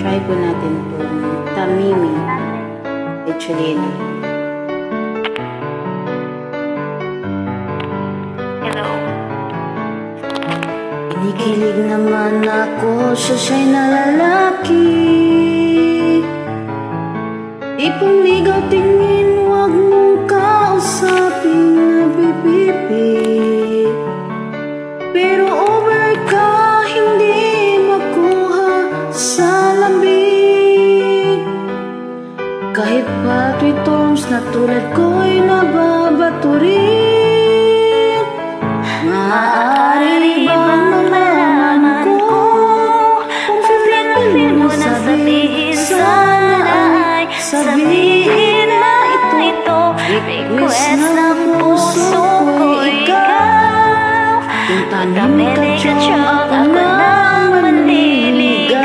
try po natin itong Tamimi kay Cholina. Hello. Kinikilig naman ako, siya'y nalalaki. Ipong ligaw tingin, huwag mong kausapin na bibibi. Pero over ka, hindi makuha sa lamig. Kahit pa returns na tulad ko'y nababato rin. Maaari bang malaman ko kung feel mo na sabihin sana ay sabihin na ito request ng puso ko ikaw. Kung tanim ka dyan, ako nang manliligaw.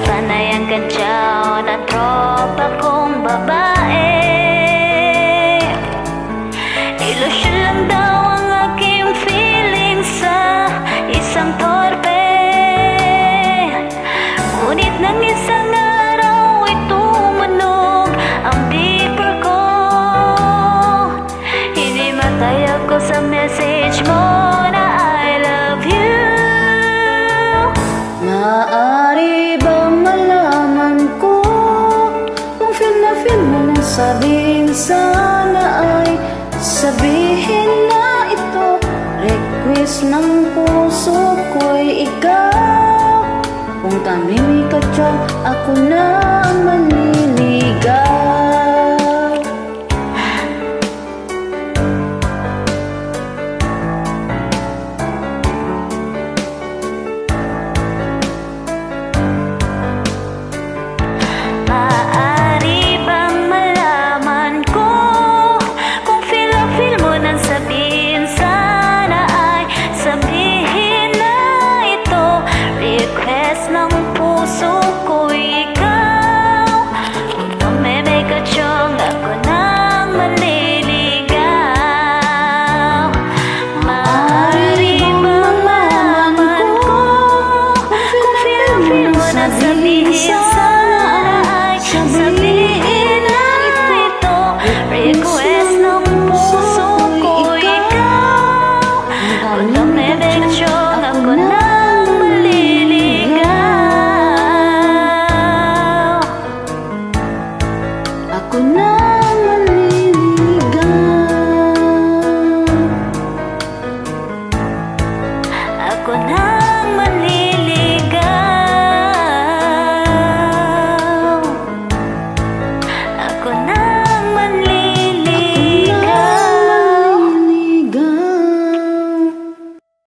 Panayan ka dyan na tropa kong babae. Ilusyon lang daw ang aking feeling sa isang torpe. Ngunit nang isang araw ay tumunog ang beeper ko. Hindi matay ako sa message mo na I love you. Maaari bang malaman ko kung feel mo na sabihin sana ay sabihin na ito request ng puso ko'y ikaw. Kung tamimi ka dyan, ako na